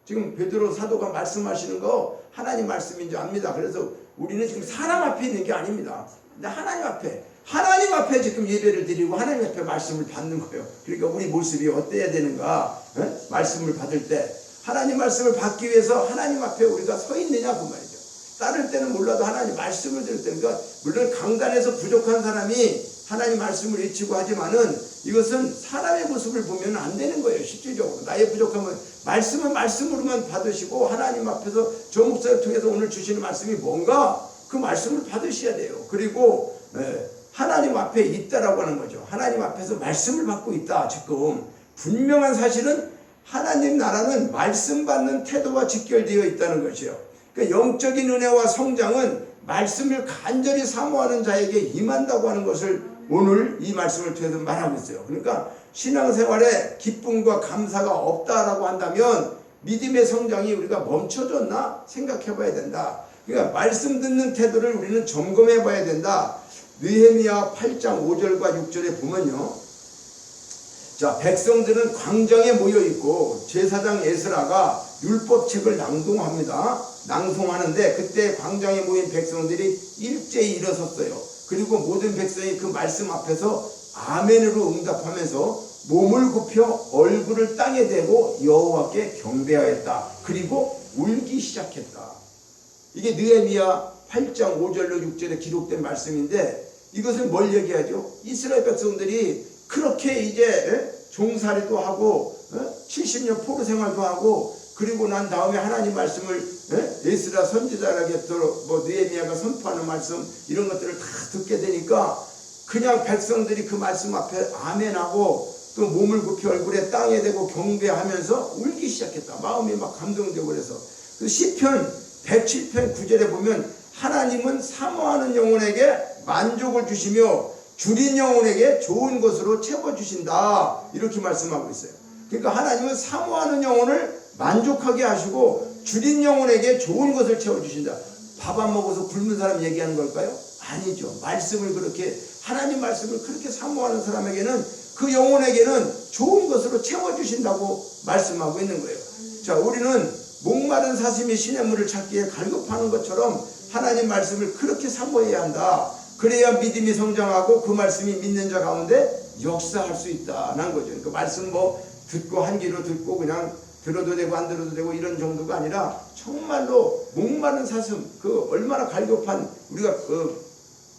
지금 베드로 사도가 말씀하시는 거 하나님 말씀인 줄 압니다. 그래서 우리는 지금 사람 앞에 있는 게 아닙니다. 근데 하나님 앞에 지금 예배를 드리고 하나님 앞에 말씀을 받는 거예요. 그러니까 우리 모습이 어때야 되는가? 말씀을 받을 때 하나님 말씀을 받기 위해서 하나님 앞에 우리가 서 있느냐 그 말이죠. 따를 때는 몰라도 하나님 말씀을 들을 때, 그러니까 물론 강단에서 부족한 사람이 하나님 말씀을 외치고 하지만은 이것은 사람의 모습을 보면 안 되는 거예요. 실질적으로 나의 부족함은 말씀은 말씀으로만 받으시고 하나님 앞에서 저 목사를 통해서 오늘 주시는 말씀이 뭔가 그 말씀을 받으셔야 돼요. 그리고 하나님 앞에 있다라고 하는 거죠. 하나님 앞에서 말씀을 받고 있다. 지금 분명한 사실은 하나님 나라는 말씀 받는 태도와 직결되어 있다는 것이에요. 그러니까 영적인 은혜와 성장은 말씀을 간절히 사모하는 자에게 임한다고 하는 것을 오늘 이 말씀을 통해서 말하고 있어요. 그러니까 신앙생활에 기쁨과 감사가 없다라고 한다면 믿음의 성장이 우리가 멈춰졌나 생각해 봐야 된다. 그러니까 말씀 듣는 태도를 우리는 점검해 봐야 된다. 느헤미야 8장 5절과 6절에 보면요. 자, 백성들은 광장에 모여 있고 제사장 에스라가 율법책을 낭송하는데 그때 광장에 모인 백성들이 일제히 일어섰어요. 그리고 모든 백성이 그 말씀 앞에서 아멘으로 응답하면서 몸을 굽혀 얼굴을 땅에 대고 여호와께 경배하였다. 그리고 울기 시작했다. 이게 느헤미야 8장 5절로 6절에 기록된 말씀인데 이것은 뭘 얘기하죠? 이스라엘 백성들이 그렇게 이제 종살이도 하고 70년 포로 생활도 하고 그리고 난 다음에 하나님 말씀을 에스라 선지자에게 또 느헤미야가 선포하는 말씀 이런 것들을 다 듣게 되니까 그냥 백성들이 그 말씀 앞에 아멘하고 또 몸을 굽혀 얼굴에 땅에 대고 경배하면서 울기 시작했다. 마음이 막 감동되고 그래서 그 시편 107편 9절에 보면 하나님은 사모하는 영혼에게 만족을 주시며 줄인 영혼에게 좋은 것으로 채워주신다. 이렇게 말씀하고 있어요. 그러니까 하나님은 사모하는 영혼을 만족하게 하시고 줄인 영혼에게 좋은 것을 채워주신다. 밥 안 먹어서 굶는 사람 얘기하는 걸까요? 아니죠. 말씀을 그렇게 하나님 말씀을 그렇게 사모하는 사람에게는 그 영혼에게는 좋은 것으로 채워주신다고 말씀하고 있는 거예요. 자, 우리는 목마른 사슴이 시냇물을 찾기에 갈급하는 것처럼 하나님 말씀을 그렇게 사모해야 한다. 그래야 믿음이 성장하고 그 말씀이 믿는 자 가운데 역사할 수 있다는 거죠. 그러니까 말씀 듣고 한 귀로 듣고 그냥 들어도 되고 안 들어도 되고 이런 정도가 아니라 정말로 목마른 사슴 그 얼마나 갈급한 우리가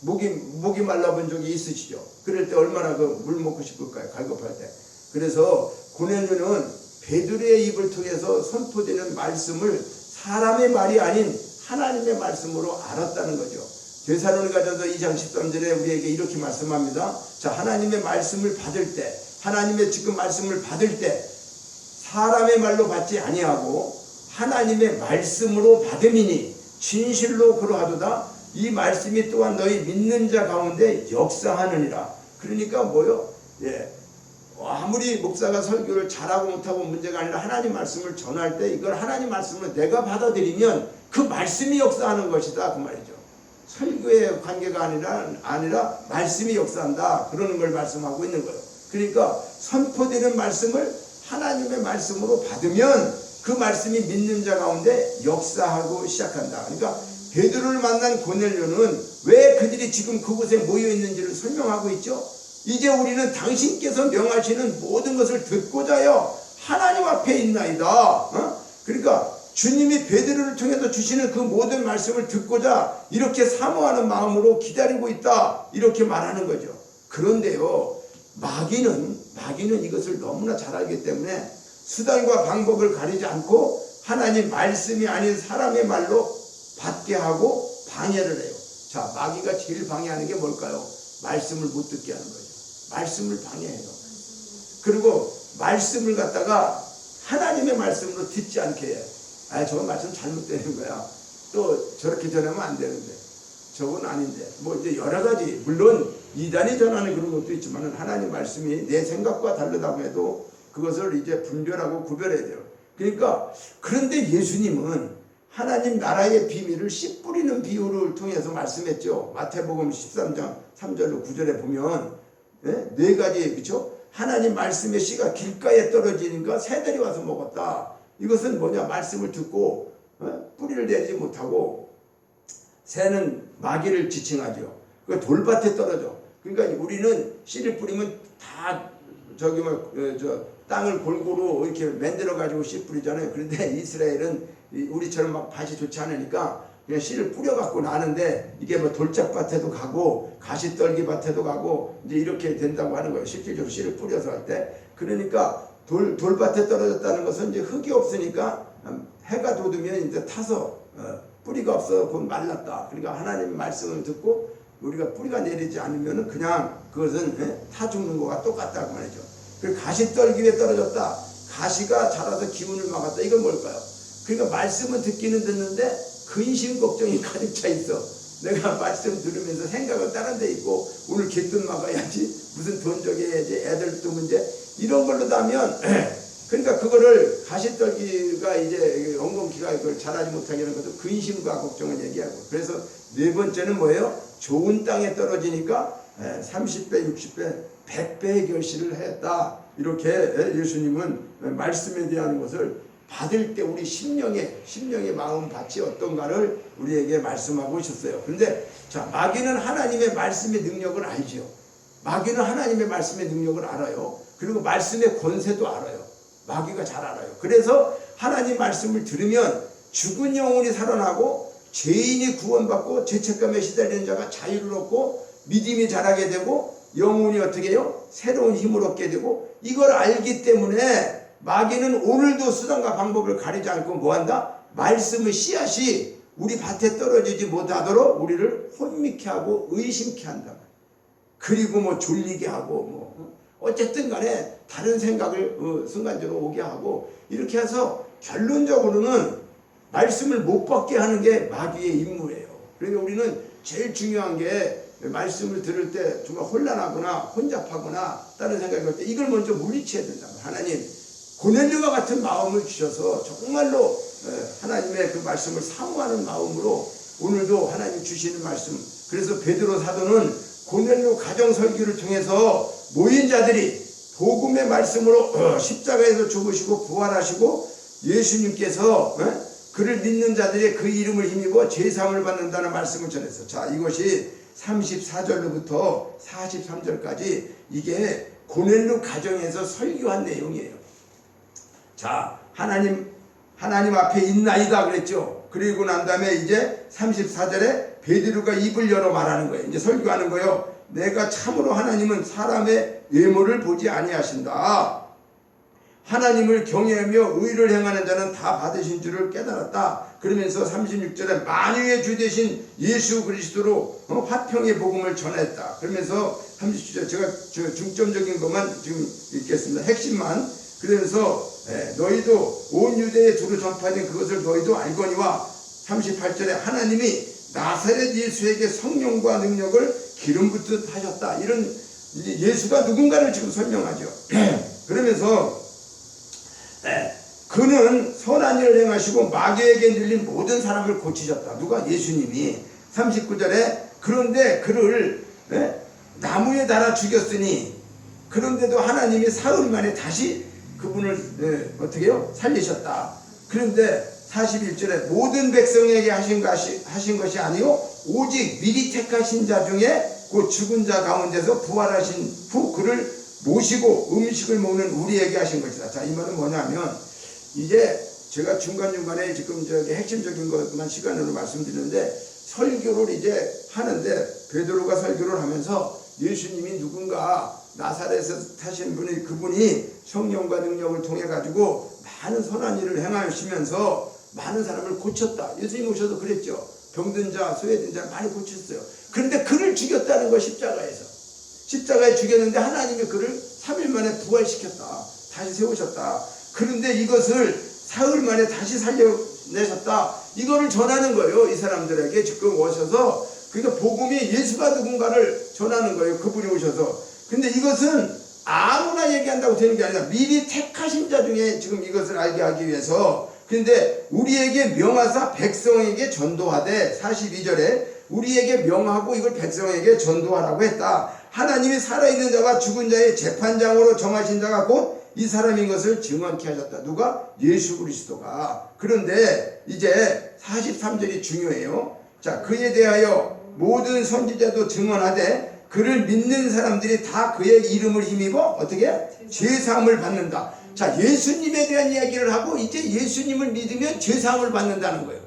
목이 말라본 적이 있으시죠? 그럴 때 얼마나 그 물 먹고 싶을까요? 갈급할 때. 그래서 고넬료는 베드로의 입을 통해서 선포되는 말씀을 사람의 말이 아닌 하나님의 말씀으로 알았다는 거죠. 데살로니가전서 2장 13절에 우리에게 이렇게 말씀합니다. 자, 하나님의 말씀을 받을 때, 하나님의 지금 말씀을 받을 때 사람의 말로 받지 아니하고 하나님의 말씀으로 받음이니 진실로 그러하도다. 이 말씀이 또한 너희 믿는 자 가운데 역사하느니라. 그러니까 뭐요? 아무리 목사가 설교를 잘하고 못하고 문제가 아니라 하나님 말씀을 전할 때 이걸 하나님 말씀을 내가 받아들이면 그 말씀이 역사하는 것이다 그 말이죠. 설교의 관계가 아니라 말씀이 역사한다 그러는 걸 말씀하고 있는 거예요. 그러니까 선포되는 말씀을 하나님의 말씀으로 받으면 그 말씀이 믿는 자 가운데 역사하고 시작한다. 그러니까 베드로를 만난 고넬료는 왜 그들이 지금 그곳에 모여 있는지를 설명하고 있죠. 이제 우리는 당신께서 명하시는 모든 것을 듣고자요 하나님 앞에 있나이다. 그러니까 주님이 베드로를 통해서 주시는 그 모든 말씀을 듣고자 이렇게 사모하는 마음으로 기다리고 있다 이렇게 말하는 거죠. 그런데요 마귀는 이것을 너무나 잘 알기 때문에 수단과 방법을 가리지 않고 하나님 말씀이 아닌 사람의 말로 받게 하고 방해를 해요. 자, 마귀가 제일 방해하는 게 뭘까요? 말씀을 못 듣게 하는 거죠. 말씀을 방해해요. 그리고 말씀을 갖다가 하나님의 말씀으로 듣지 않게 해요. 아, 저건 말씀 잘못되는 거야. 또 저렇게 전하면 안 되는데. 저건 아닌데. 뭐 이제 여러 가지, 물론 이단이 전하는 그런 것도 있지만 하나님 말씀이 내 생각과 다르다고 해도 그것을 이제 분별하고 구별해야 돼요. 그러니까, 그런데 예수님은 하나님 나라의 비밀을 씨 뿌리는 비유를 통해서 말씀했죠. 마태복음 13장 3절로 9절에 보면, 네 가지, 그렇죠? 하나님 말씀의 씨가 길가에 떨어지니까 새들이 와서 먹었다. 이것은 뭐냐? 말씀을 듣고 뿌리를 내지 못하고 새는 마귀를 지칭하죠. 그 돌밭에 떨어져. 그러니까 우리는 씨를 뿌리면 다 저기 땅을 골고루 이렇게 만들어 가지고 씨 뿌리잖아요. 그런데 이스라엘은 우리처럼 막 밭이 좋지 않으니까 그냥 씨를 뿌려 갖고 나는데, 이게 뭐 돌짝밭에도 가고 가시떨기 밭에도 가고 이제 이렇게 된다고 하는 거예요. 실질적으로 씨를 뿌려서 할 때. 그러니까 돌밭에 떨어졌다는 것은 이제 흙이 없으니까 해가 돋으면 이제 타서 뿌리가 없어 곧 말랐다. 그러니까 하나님의 말씀을 듣고 우리가 뿌리가 내리지 않으면 그냥 그것은 타 죽는 거와 똑같다고 말이죠. 그리고 가시떨기 위에 떨어졌다. 가시가 자라서 기운을 막았다. 이건 뭘까요? 그러니까 말씀은 듣기는 듣는데 근심 걱정이 가득 차 있어. 내가 말씀 들으면서 생각은 다른 데 있고, 오늘 깃돈 막아야지, 무슨 돈 저기해야지, 애들도 문제, 이런 걸로 다면 그러니까 그거를 가시떨기가 이제 엉겅퀴가 그걸 자라지 못하게 하는 것도 근심과 걱정을 얘기하고. 그래서 네 번째는 뭐예요? 좋은 땅에 떨어지니까 30배, 60배, 100배의 결실을 했다. 이렇게 예수님은 말씀에 대한 것을 받을 때 우리 심령의 마음밭이 어떤가를 우리에게 말씀하고 오셨어요. 그런데 자, 마귀는 하나님의 말씀의 능력을 알죠. 마귀는 하나님의 말씀의 능력을 알아요. 그리고 말씀의 권세도 알아요. 마귀가 잘 알아요. 그래서 하나님 말씀을 들으면 죽은 영혼이 살아나고 죄인이 구원받고 죄책감에 시달리는 자가 자유를 얻고 믿음이 자라게 되고 영혼이 어떻게 해요? 새로운 힘을 얻게 되고, 이걸 알기 때문에 마귀는 오늘도 수단과 방법을 가리지 않고 뭐한다? 말씀의 씨앗이 우리 밭에 떨어지지 못하도록 우리를 혼미케 하고 의심케 한다. 그리고 뭐 졸리게 하고 뭐 어쨌든 간에 다른 생각을 순간적으로 오게 하고, 이렇게 해서 결론적으로는 말씀을 못 받게 하는 게 마귀의 임무예요. 그러니까 우리는 제일 중요한 게 말씀을 들을 때 정말 혼란하거나 혼잡하거나 다른 생각이 올 때 이걸 먼저 물리쳐야 된다. 하나님, 고넬료와 같은 마음을 주셔서 정말로 하나님의 그 말씀을 사모하는 마음으로 오늘도 하나님 주시는 말씀. 그래서 베드로 사도는 고넬료 가정 설교를 통해서 모인 자들이 복음의 말씀으로 십자가에서 죽으시고 부활하시고 예수님께서 그를 믿는 자들의 그 이름을 힘입어 죄사함을 받는다는 말씀을 전했어. 자, 이것이 34절로부터 43절까지 이게 고넬료 가정에서 설교한 내용이에요. 자, 하나님 앞에 있나이다 그랬죠. 그리고 난 다음에 이제 34절에 베드로가 입을 열어 말하는 거예요. 이제 설교하는 거예요. 내가 참으로 하나님은 사람의 외모를 보지 아니하신다. 하나님을 경외하며 의를 행하는 자는 다 받으신 줄을 깨달았다. 그러면서 36절에 만유의 주 되신 예수 그리스도로 화평의 복음을 전했다. 그러면서 37절 제가 중점적인 것만 지금 읽겠습니다. 핵심만. 그러면서 너희도 온 유대에 두루 전파된 그것을 너희도 알거니와 38절에 하나님이 나사렛 예수에게 성령과 능력을 기름 붓듯 하셨다. 이런 예수가 누군가를 지금 설명하죠. 그러면서 그는 선한 일을 행하시고 마귀에게 눌린 모든 사람을 고치셨다. 누가? 예수님이. 39절에 그런데 그를 나무에 달아 죽였으니 그런데도 하나님이 사흘 만에 다시 그분을 어떻게 해요? 살리셨다. 그런데 41절에 모든 백성에게 하신 것이 아니요 오직 미리 택하신 자 중에 그 죽은 자 가운데서 부활하신 후 그를 모시고 음식을 먹는 우리에게 하신 것이다. 자, 이 말은 뭐냐면 이제 제가 중간중간에 지금 저기 핵심적인 것만 시간으로 말씀드리는데 설교를 이제 하는데 베드로가 설교를 하면서 예수님이 누군가 나사렛에서 타신 분이 그분이 성령과 능력을 통해 가지고 많은 선한 일을 행하시면서 많은 사람을 고쳤다. 예수님 오셔서 그랬죠. 병든 자, 소외된 자 많이 고쳤어요. 그런데 그를 죽였다는 거 십자가에 죽였는데 하나님이 그를 3일 만에 부활시켰다. 다시 세우셨다. 그런데 이것을 사흘 만에 다시 내셨다. 이거를 전하는 거예요. 이 사람들에게 지금 오셔서. 그러니까 복음이 예수가 누군가를 전하는 거예요. 그분이 오셔서. 근데 이것은 아무나 얘기한다고 되는 게 아니라 미리 택하신 자 중에 지금 이것을 알게 하기 위해서. 근데 우리에게 명하사 백성에게 전도하되 42절에 우리에게 명하고 이걸 백성에게 전도하라고 했다. 하나님이 살아있는 자와 죽은 자의 재판장으로 정하신 자가 곧 이 사람인 것을 증언케 하셨다. 누가? 예수 그리스도가. 그런데 이제 43절이 중요해요. 자, 그에 대하여 모든 선지자도 증언하되 그를 믿는 사람들이 다 그의 이름을 힘입어 어떻게? 죄사함을 받는다. 자, 예수님에 대한 이야기를 하고 이제 예수님을 믿으면 죄사함을 받는다는 거예요.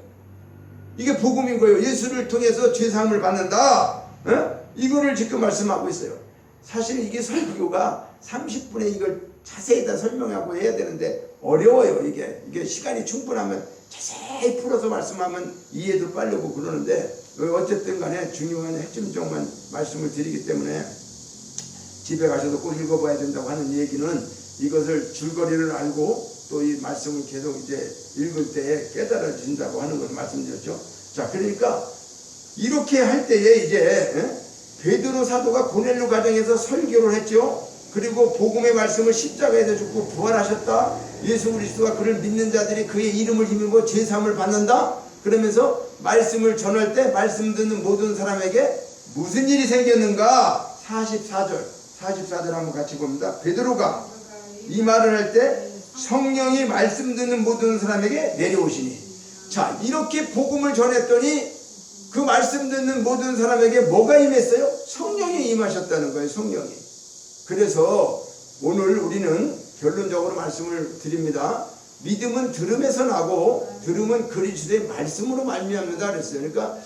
이게 복음인 거예요. 예수를 통해서 죄사함을 받는다. 이거를 지금 말씀하고 있어요. 사실 이게 설교가 30분에 이걸 자세히 다 설명하고 해야 되는데 어려워요. 이게 시간이 충분하면 자세히 풀어서 말씀하면 이해도 빠르고 그러는데 어쨌든 간에 중요한 핵심 쪽만 말씀을 드리기 때문에 집에 가셔도 꼭 읽어봐야 된다고 하는 얘기는 이것을 줄거리를 알고 또 이 말씀을 계속 이제 읽을 때에 깨달아진다고 하는 걸 말씀드렸죠. 자, 그러니까 이렇게 할 때에 이제 베드로 사도가 고넬료 가정에서 설교를 했죠. 그리고 복음의 말씀을 십자가에서 죽고 부활하셨다. 예수 그리스도가 그를 믿는 자들이 그의 이름을 힘입어 죄사함을 받는다. 그러면서 말씀을 전할 때 말씀 듣는 모든 사람에게 무슨 일이 생겼는가? 44절 한번 같이 봅니다. 베드로가 이 말을 할 때 성령이 말씀 듣는 모든 사람에게 내려오시니. 자, 이렇게 복음을 전했더니 그 말씀 듣는 모든 사람에게 뭐가 임했어요? 성령이 임하셨다는 거예요. 성령이. 그래서 오늘 우리는 결론적으로 말씀을 드립니다. 믿음은 들음에서 나고 들음은 그리스도의 말씀으로 말미암는다 그랬어요. 그러니까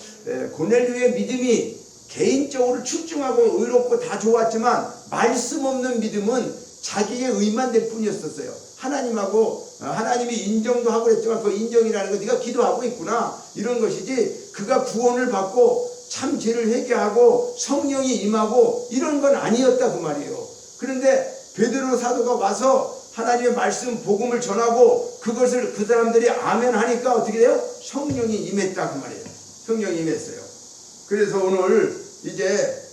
고넬료의 믿음이 개인적으로 출중하고 의롭고 다 좋았지만 말씀 없는 믿음은 자기의 의만 될 뿐이었었어요. 하나님이 인정도 하고 그랬지만 그 인정이라는 거 네가 기도하고 있구나 이런 것이지, 그가 구원을 받고 참 죄를 회개하고 성령이 임하고 이런 건 아니었다 그 말이에요. 그런데 베드로 사도가 와서 하나님의 말씀 복음을 전하고 그것을 그 사람들이 아멘 하니까 어떻게 돼요? 성령이 임했다 그 말이에요. 성령이 임했어요. 그래서 오늘 이제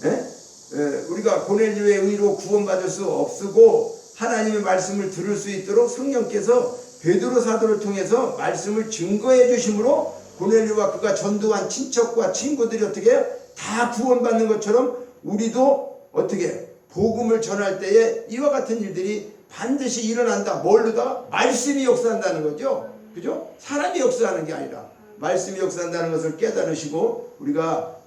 우리가 고넬료의 의로 구원받을 수 없고 하나님의 말씀을 들을 수 있도록 성령께서 베드로 사도를 통해서 말씀을 증거해 주심으로 고넬료와 그가 전도한 친척과 친구들이 어떻게 해요? 다 구원받는 것처럼 우리도 어떻게 복음을 전할 때에 이와 같은 일들이 반드시 일어난다. 뭘로다가? 말씀이 역사한다는 거죠. 그죠? 사람이 역사하는 게 아니라 말씀이 역사한다는 것을 깨달으시고 우리가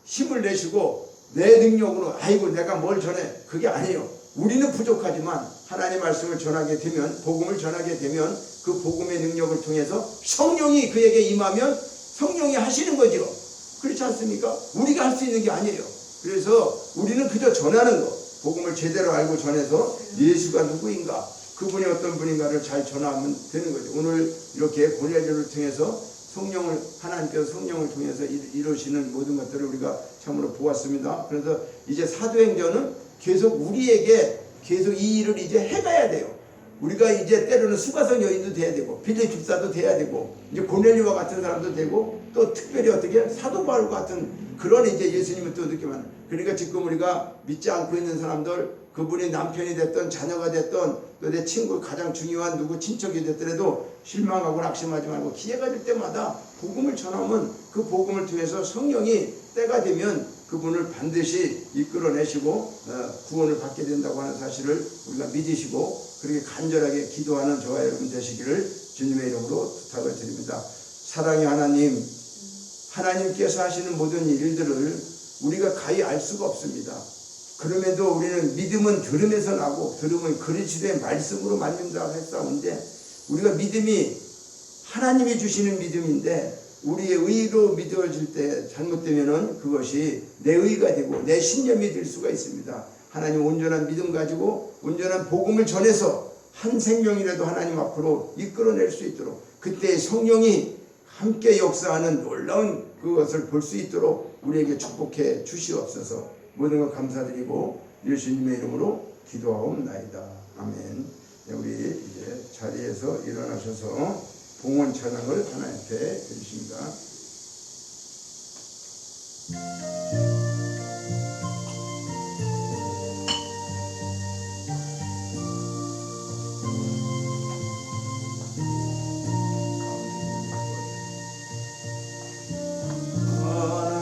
힘을 내시고 내 능력으로 아이고 내가 뭘 전해, 그게 아니에요. 우리는 부족하지만 하나님의 말씀을 전하게 되면, 복음을 전하게 되면 그 복음의 능력을 통해서 성령이 그에게 임하면 성령이 하시는 거죠. 그렇지 않습니까? 우리가 할 수 있는 게 아니에요. 그래서 우리는 그저 전하는 거, 복음을 제대로 알고 전해서 예수가 누구인가, 그분이 어떤 분인가를 잘 전하면 되는 거죠. 오늘 이렇게 고넬료를 통해서 하나님께서 성령을 통해서 이루시는 모든 것들을 우리가 참으로 보았습니다. 그래서 이제 사도행전은 계속 우리에게 계속 이 일을 이제 해가야 돼요. 우리가 이제 때로는 수가성 여인도 돼야 되고 빌립 집사도 돼야 되고 이제 고넬료와 같은 사람도 되고 또 특별히 어떻게 사도 바울 같은 그런 이제 예수님을 또 느끼면, 그러니까 지금 우리가 믿지 않고 있는 사람들, 그분이 남편이 됐던 자녀가 됐던 또 내 친구 가장 중요한 누구 친척이 됐더라도 실망하고 낙심하지 말고 기회가 될 때마다 복음을 전하면 그 복음을 통해서 성령이 때가 되면 그분을 반드시 이끌어내시고 구원을 받게 된다고 하는 사실을 우리가 믿으시고 그렇게 간절하게 기도하는 저와 여러분 되시기를 주님의 이름으로 부탁을 드립니다. 사랑의 하나님, 하나님께서 하시는 모든 일들을 우리가 가히 알 수가 없습니다. 그럼에도 우리는 믿음은 들음에서 나고 들음은 그리스도의 말씀으로 말린다고 했사온데, 우리가 믿음이 하나님이 주시는 믿음인데 우리의 의로 믿어질 때 잘못되면은 그것이 내 의가 되고 내 신념이 될 수가 있습니다. 하나님 온전한 믿음 가지고 온전한 복음을 전해서 한 생명이라도 하나님 앞으로 이끌어낼 수 있도록 그때 성령이 함께 역사하는 놀라운 그것을 볼 수 있도록 우리에게 축복해 주시옵소서. 모든 것 감사드리고 예수님의 이름으로 기도하옵나이다. 아멘. 우리 이제 자리에서 일어나셔서 봉헌 찬양을 하나님께 드리십니다.